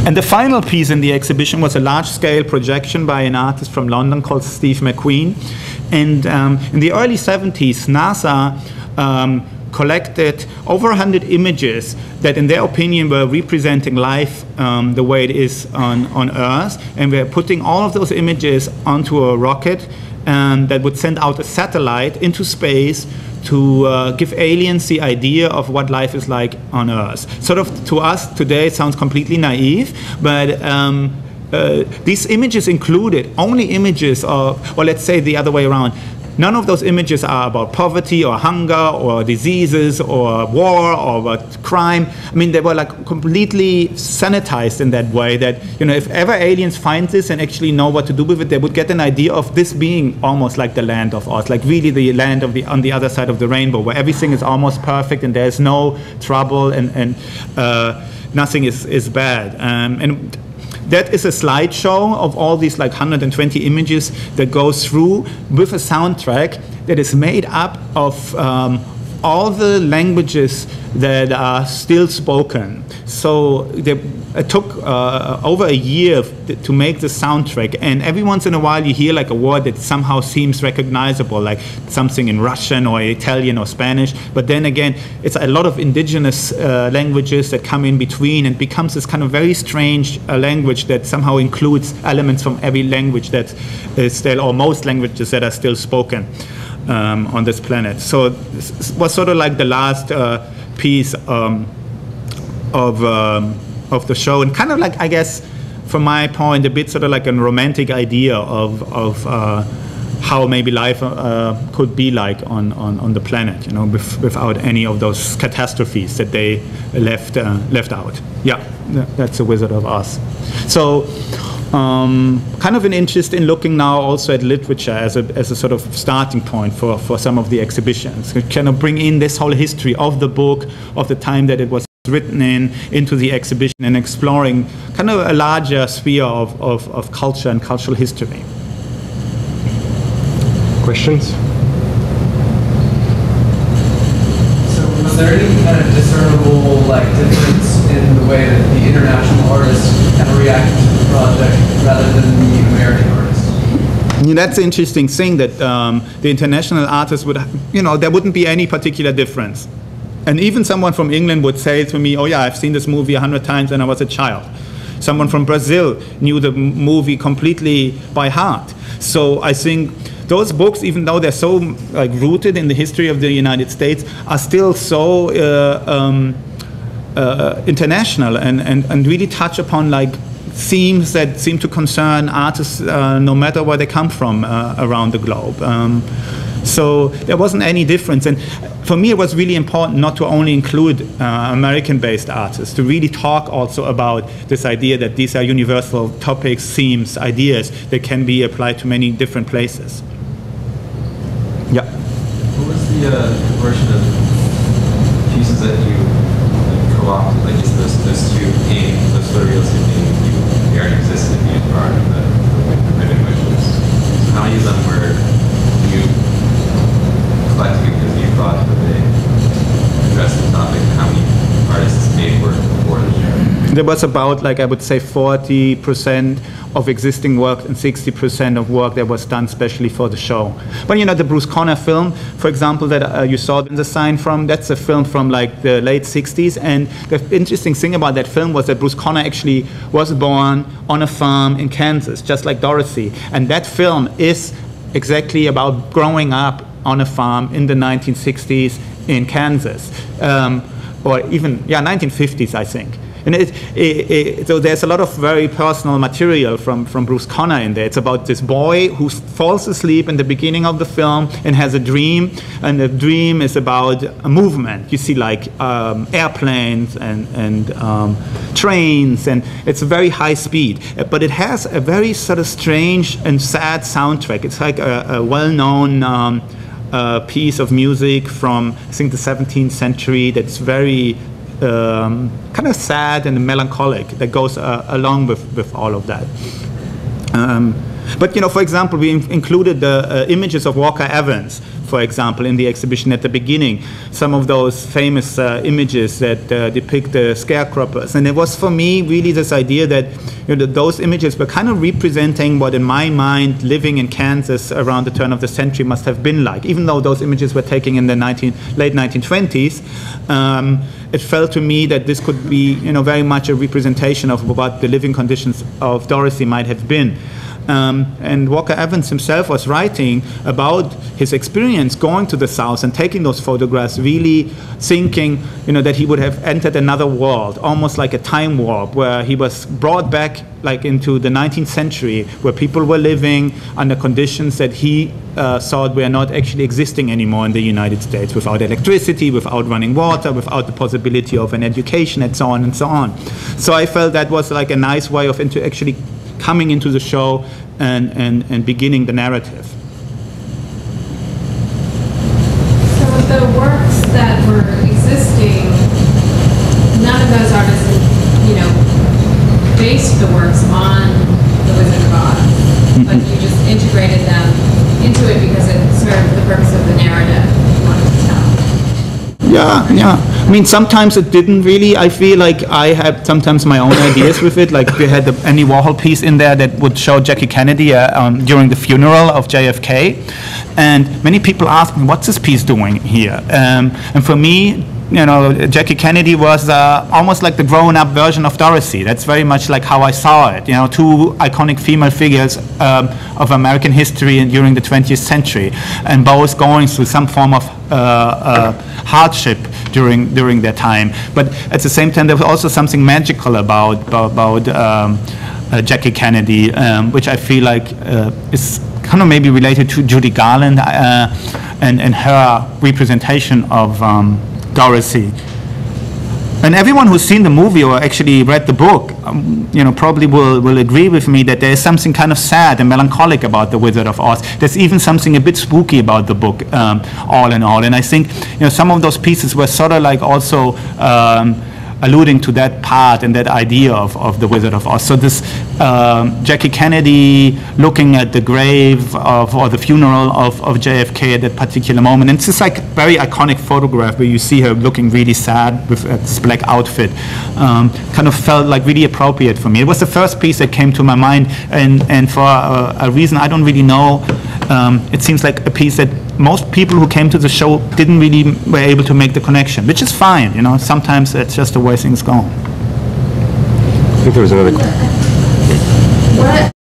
And the final piece in the exhibition was a large-scale projection by an artist from London called Steve McQueen. And in the early 70s, NASA collected over 100 images that, in their opinion, were representing life the way it is on Earth. And we're putting all of those images onto a rocket that would send out a satellite into space to give aliens the idea of what life is like on Earth. Sort of, to us today, it sounds completely naive, but these images included only images of, or let's say the other way around, none of those images are about poverty or hunger or diseases or war or about crime. I mean, they were like completely sanitized in that way that, you know, if ever aliens find this and actually know what to do with it, they would get an idea of this being almost like the land of Oz, like really the land of on the other side of the rainbow, where everything is almost perfect and there's no trouble and nothing is bad. And that is a slideshow of all these like 120 images that goes through with a soundtrack that is made up of all the languages that are still spoken. So it took over a year to make the soundtrack, and every once in a while you hear like a word that somehow seems recognizable, like something in Russian or Italian or Spanish, but then again it's a lot of indigenous languages that come in between and becomes this kind of very strange language that somehow includes elements from every language that is still, or most languages that are still spoken on this planet. So it was sort of like the last piece of the show, and kind of like, I guess, from my point, a bit sort of like a romantic idea of how maybe life could be like on the planet, you know, without any of those catastrophes that they left out. Yeah, that's the Wizard of Oz. So kind of an interest in looking now also at literature as a sort of starting point for some of the exhibitions. We kind of bring in this whole history of the book, of the time that it was written into the exhibition, and exploring kind of a larger sphere of culture and cultural history. Questions? So was there any kind of discernible like difference in the way that the international artists kind of reacted to the project rather than the American artists? Yeah, that's the interesting thing, that the international artists would, you know, there wouldn't be any particular difference. And even someone from England would say to me, oh yeah, I've seen this movie 100 times when I was a child. Someone from Brazil knew the movie completely by heart. So I think those books, even though they're so like rooted in the history of the United States, are still so international and really touch upon like themes that seem to concern artists no matter where they come from around the globe. So there wasn't any difference. And for me, it was really important not to only include American-based artists, to really talk also about this idea that these are universal topics, themes, ideas that can be applied to many different places. Yeah. What was the version of pieces that you co-opted, like those two paintings, those photorealistic paintings, they already existed in the art of the written wishes. So how many of them were you collected because you thought that they addressed the topic? How many artists made work before the show? There was about, like, I would say 40% of existing work and 60% of work that was done specially for the show. But you know, the Bruce Conner film, for example, that you saw in the sign from, that's a film from like the late 60s. And the interesting thing about that film was that Bruce Conner actually was born on a farm in Kansas, just like Dorothy. And that film is exactly about growing up on a farm in the 1960s in Kansas. Or even, yeah, 1950s, I think. And so there's a lot of very personal material from Bruce Conner in there. It's about this boy who falls asleep in the beginning of the film and has a dream, and the dream is about a movement. You see like airplanes and trains, and it's a very high speed. But it has a very sort of strange and sad soundtrack. It's like a well-known piece of music from, I think, the 17th century that's very kind of sad and melancholic, that goes along with all of that. But you know, for example, we included the images of Walker Evans, for example, in the exhibition at the beginning. Some of those famous images that depict the scarecroppers. And it was for me really this idea that, you know, those images were kind of representing what in my mind living in Kansas around the turn of the century must have been like. Even though those images were taken in the late 1920s, it felt to me that this could be, you know, very much a representation of what the living conditions of Dorothy might have been. And Walker Evans himself was writing about his experience going to the South and taking those photographs, really thinking, you know, that he would have entered another world, almost like a time warp, where he was brought back like into the 19th century, where people were living under conditions that he thought were not actually existing anymore in the United States, without electricity, without running water, without the possibility of an education, and so on and so on. So I felt that was like a nice way of actually coming into the show and beginning the narrative. So the works that were existing, none of those artists, you know, based the works on The Wizard of Oz, but you just integrated them into it because it served the purpose of the narrative you wanted to tell. Yeah, yeah. I mean, sometimes it didn't really. I feel like I had sometimes my own ideas with it. Like we had the Andy Warhol piece in there that would show Jackie Kennedy during the funeral of JFK. And many people ask me, what's this piece doing here? And for me, you know, Jackie Kennedy was almost like the grown-up version of Dorothy. That's very much like how I saw it. You know, two iconic female figures of American history during the 20th century, and both going through some form of hardship during their time. But at the same time, there was also something magical about Jackie Kennedy, which I feel like is kind of maybe related to Judy Garland and her representation of Dorothy. And everyone who's seen the movie or actually read the book, you know, probably will agree with me that there is something kind of sad and melancholic about The Wizard of Oz. There's even something a bit spooky about the book, all in all. And I think, you know, some of those pieces were sort of like also alluding to that part and that idea of The Wizard of Oz. So this Jackie Kennedy looking at the grave or the funeral of JFK at that particular moment. And it's just like a very iconic photograph where you see her looking really sad with this black outfit. Kind of felt like really appropriate for me. It was the first piece that came to my mind, and for a reason I don't really know, it seems like a piece that most people who came to the show didn't really were able to make the connection, which is fine, you know. Sometimes it's just the way things go. I think there was another question. What